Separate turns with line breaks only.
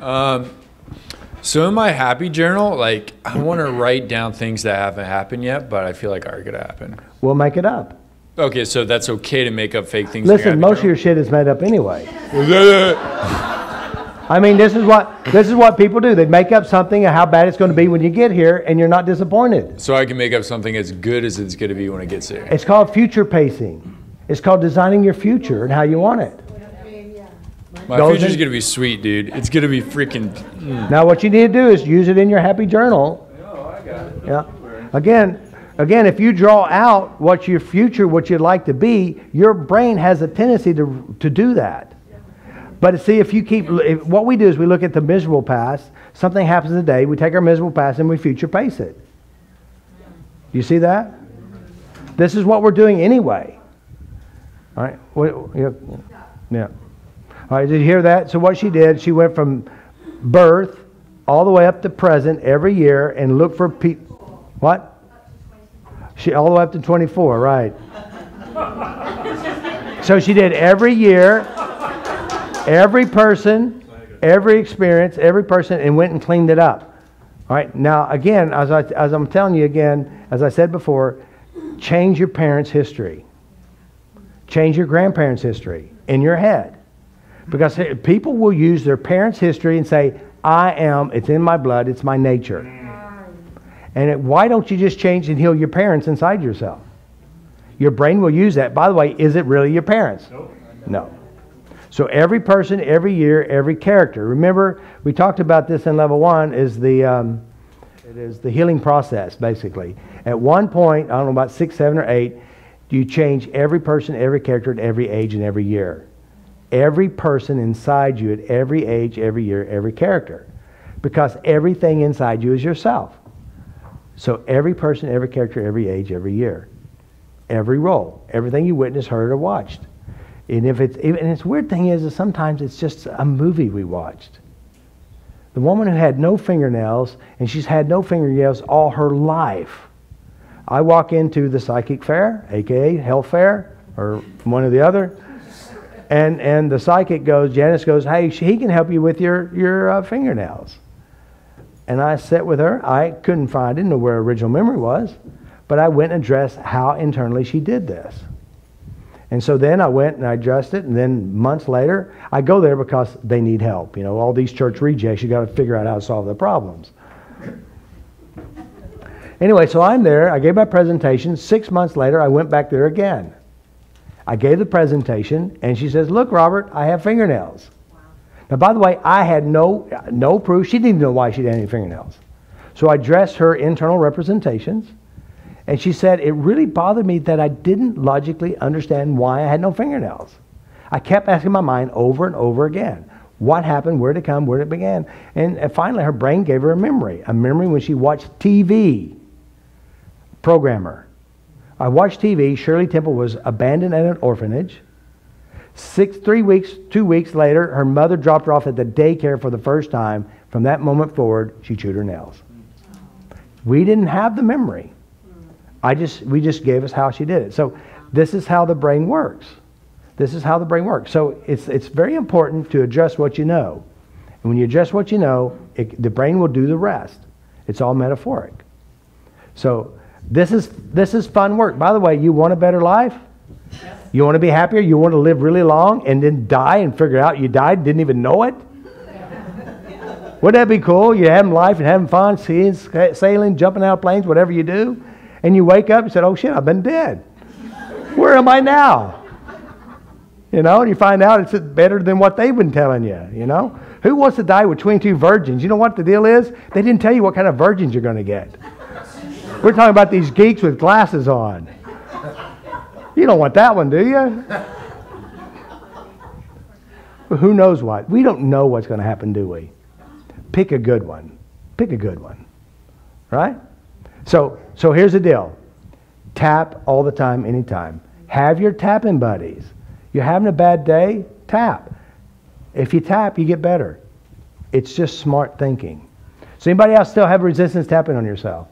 So in my happy journal, like, I want to write down things that haven't happened yet, but I feel like are going to happen.
We'll make it up.
Okay, so that's okay to make up fake things.
Listen, most of your shit is made up anyway. I mean, this is what people do. They make up something of how bad it's going to be when you get here, and you're not disappointed.
So I can make up something as good as it's going to be when it gets there.
It's called future pacing. It's called designing your future and how you want it.
My future's going to be sweet, dude. It's going to be freaking...
Now, what you need to do is use it in your happy journal.
Oh, I got it.
Yeah. Again, if you draw out what your future, what you'd like to be, your brain has a tendency to do that. But see, what we do is we look at the miserable past. Something happens today. We take our miserable past and we future pace it. You see that? This is what we're doing anyway. All right. Yeah. All right, did you hear that? So what she did, she went from birth all the way up to present every year and looked for people. What? She all the way up to 24, right. So she did every year, every person, every experience, every person, and went and cleaned it up. All right, now again, as I'm telling you again, as I said before, change your parents' history. Change your grandparents' history in your head. Because people will use their parents' history and say, it's in my blood, it's my nature. And why don't you just change and heal your parents inside yourself? Your brain will use that. By the way, is it really your parents? No. So every person, every year, every character. Remember, we talked about this in level 1, it is the healing process, basically. At one point, I don't know, about 6, 7, or 8, you change every person, every character at every age and every year. Every person inside you at every age, every year, every character. Because everything inside you is yourself. So every person, every character, every age, every year. Every role. Everything you witnessed, heard, or watched. And it's weird thing is sometimes it's just a movie we watched. The woman who had no fingernails, and she's had no fingernails all her life. I walk into the psychic fair, aka health fair, or one or the other. And the psychic goes, Janice goes, hey, he can help you with your fingernails. And I sat with her. I didn't know where her original memory was, but I went and addressed how internally she did this. And so then I went and I addressed it, and then months later, I go there because they need help. You know, all these church rejects, you got to figure out how to solve their problems. Anyway, so I'm there. I gave my presentation. 6 months later, I went back there again. I gave the presentation, and she says, look, Robert, I have fingernails. Wow. Now, by the way, I had no proof. She didn't even know why she had any fingernails. So I addressed her internal representations, and she said, it really bothered me that I didn't logically understand why I had no fingernails. I kept asking my mind over and over again. What happened? Where did it come? Where did it begin? And finally, her brain gave her a memory when she watched TV. Programmer. I watched TV. Shirley Temple was abandoned at an orphanage. 2 weeks later, her mother dropped her off at the daycare for the first time. From that moment forward, she chewed her nails. We didn't have the memory. We just gave us how she did it. So this is how the brain works. This is how the brain works. So it's very important to adjust what you know. And when you adjust what you know, the brain will do the rest. It's all metaphoric. So this is fun work. By the way, you want a better life? You want to be happier? You want to live really long and then die and figure out you died, didn't even know it? Wouldn't that be cool? You're having life and having fun, skiing, sailing, jumping out of planes, whatever you do. And you wake up and said, oh shit, I've been dead. Where am I now? You know, and you find out it's better than what they've been telling you, you know. Who wants to die between two virgins? You know what the deal is? They didn't tell you what kind of virgins you're going to get. We're talking about these geeks with glasses on. You don't want that one, do you? Well, who knows what? We don't know what's going to happen, do we? Pick a good one. Pick a good one. Right? So here's the deal. Tap all the time, anytime. Have your tapping buddies. You're having a bad day? Tap. If you tap, you get better. It's just smart thinking. So anybody else still have resistance tapping on yourself?